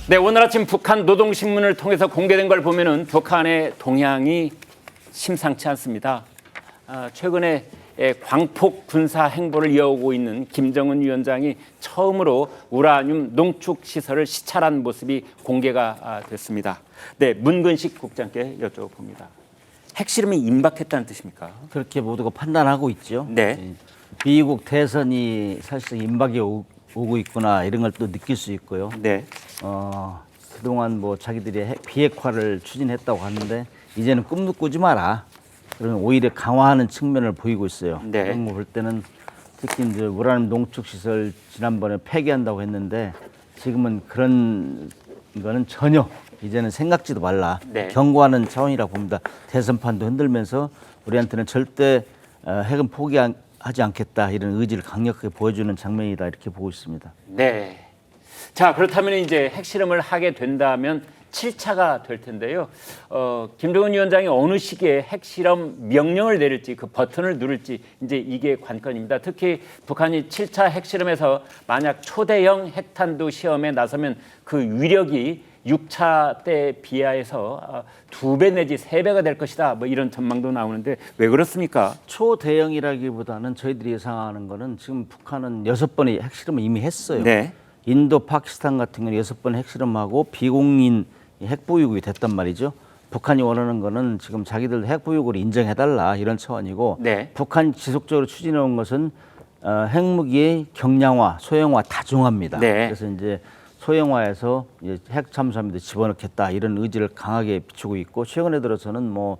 네, 오늘 아침 북한 노동신문을 통해서 공개된 걸 보면은 북한의 동향이 심상치 않습니다. 최근에 광폭 군사 행보를 이어오고 있는 김정은 위원장이 처음으로 우라늄 농축 시설을 시찰한 모습이 공개가 됐습니다. 네, 문근식 국장께 여쭤봅니다. 핵실험이 임박했다는 뜻입니까? 그렇게 모두가 판단하고 있죠. 네. 미국 대선이 사실상 임박이 오고 있구나 이런 걸 또 느낄 수 있고요. 네. 그동안 뭐 자기들이 비핵화를 추진했다고 하는데 이제는 꿈도 꾸지 마라. 그러면 오히려 강화하는 측면을 보이고 있어요. 네. 그런 거 볼 때는 특히 이제 우라늄 농축 시설 지난번에 폐기한다고 했는데 지금은 그런 거는 전혀 이제는 생각지도 말라. 네. 경고하는 차원이라고 봅니다. 대선판도 흔들면서 우리한테는 절대 핵은 포기하지 않겠다 이런 의지를 강력하게 보여주는 장면이다 이렇게 보고 있습니다. 네. 자, 그렇다면 이제 핵실험을 하게 된다면 7차가 될 텐데요. 김정은 위원장이 어느 시기에 핵실험 명령을 내릴지 그 버튼을 누를지 이제 이게 관건입니다. 특히 북한이 7차 핵실험에서 만약 초대형 핵탄두 시험에 나서면 그 위력이 6차 때 비하해서 2배 내지 3배가 될 것이다. 뭐 이런 전망도 나오는데 왜 그렇습니까? 초대형이라기보다는 저희들이 예상하는 거는 지금 북한은 6번의 핵실험을 이미 했어요. 네. 인도, 파키스탄 같은 경우는 6번 핵실험하고 비공인 핵보유국이 됐단 말이죠. 북한이 원하는 거는 지금 자기들 핵보유국을 인정해달라 이런 차원이고 네. 북한이 지속적으로 추진해온 것은 핵무기의 경량화, 소형화 다중화입니다. 네. 그래서 이제 소형화해서 이제 핵 잠수함에도 집어넣겠다 이런 의지를 강하게 비추고 있고 최근에 들어서는 뭐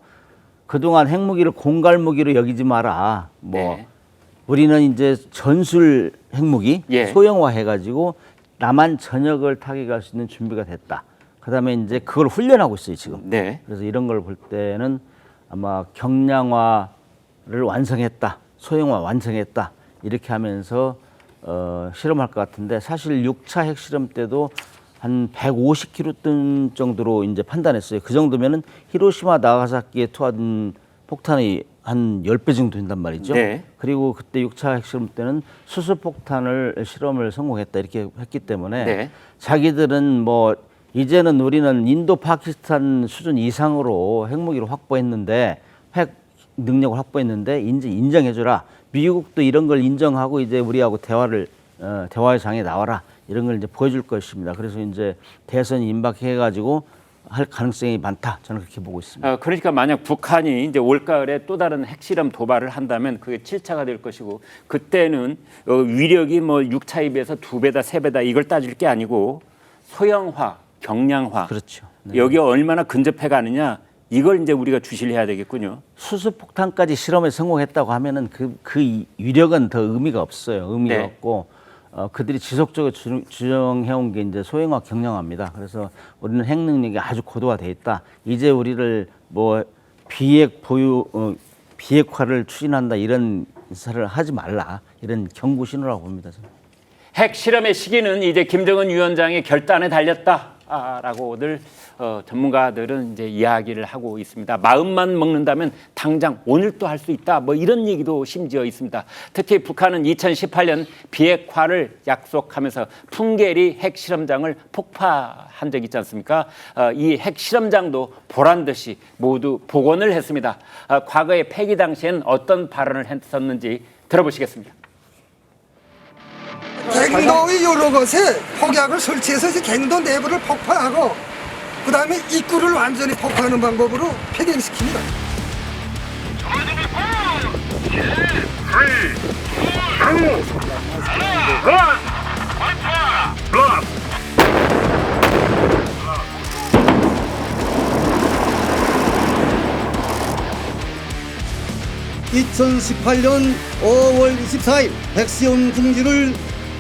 그동안 핵무기를 공갈무기로 여기지 마라. 뭐 네. 우리는 이제 전술 핵무기 예. 소형화해가지고 남한 전역을 타격할 수 있는 준비가 됐다. 그다음에 이제 그걸 훈련하고 있어요 지금. 네. 그래서 이런 걸 볼 때는 아마 경량화를 완성했다, 소형화 완성했다 이렇게 하면서 실험할 것 같은데 사실 6차 핵실험 때도 한 150kg 정도로 이제 판단했어요. 그 정도면은 히로시마 나가사키에 투하된 폭탄이 한 10배 정도 된단 말이죠. 네. 그리고 그때 6차 핵실험 때는 수소폭탄을 실험을 성공했다 이렇게 했기 때문에 네. 자기들은 뭐 이제는 우리는 인도 파키스탄 수준 이상으로 핵무기를 확보했는데 핵 능력을 확보했는데 이제 인정해주라. 미국도 이런 걸 인정하고 이제 우리하고 대화의 장에 나와라 이런 걸 이제 보여줄 것입니다. 그래서 이제 대선이 임박해가지고 할 가능성이 많다. 저는 그렇게 보고 있습니다. 그러니까 만약 북한이 이제 올가을에 또 다른 핵실험 도발을 한다면 그게 7차가 될 것이고 그때는 위력이 뭐 6차에 비해서 2배다 3배다 이걸 따질 게 아니고 소형화, 경량화. 그렇죠. 네. 여기 얼마나 근접해 가느냐 이걸 이제 우리가 주시를 해야 되겠군요. 수소폭탄까지 실험에 성공했다고 하면은 그 위력은 더 의미가 없어요. 의미가 네. 없고 그들이 지속적으로 주장해온 게 이제 소형화 경량화입니다. 그래서 우리는 핵 능력이 아주 고도화돼 있다. 이제 우리를 뭐 비핵화를 추진한다 이런 인사를 하지 말라 이런 경고 신호라고 봅니다. 저는. 핵실험의 시기는 이제 김정은 위원장의 결단에 달렸다라고들 전문가들은 이제 이야기를 하고 있습니다. 마음만 먹는다면 당장 오늘 또 할 수 있다. 뭐 이런 얘기도 심지어 있습니다. 특히 북한은 2018년 비핵화를 약속하면서 풍계리 핵실험장을 폭파한 적 있지 않습니까? 이 핵실험장도 보란 듯이 모두 복원을 했습니다. 과거에 폐기 당시엔 어떤 발언을 했었는지 들어보시겠습니다. 갱도의 여러 곳에 폭약을 설치해서 이제 갱도 내부를 폭파하고 그 다음에 입구를 완전히 폭파하는 방법으로 폐쇄시킵니다. (2018년 5월 24일) 핵시험 중지를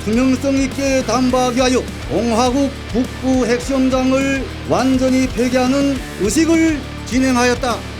투명성 있게 담보하기 위하여 공화국 북부 핵시험장을 완전히 폐기하는 의식을 진행하였다.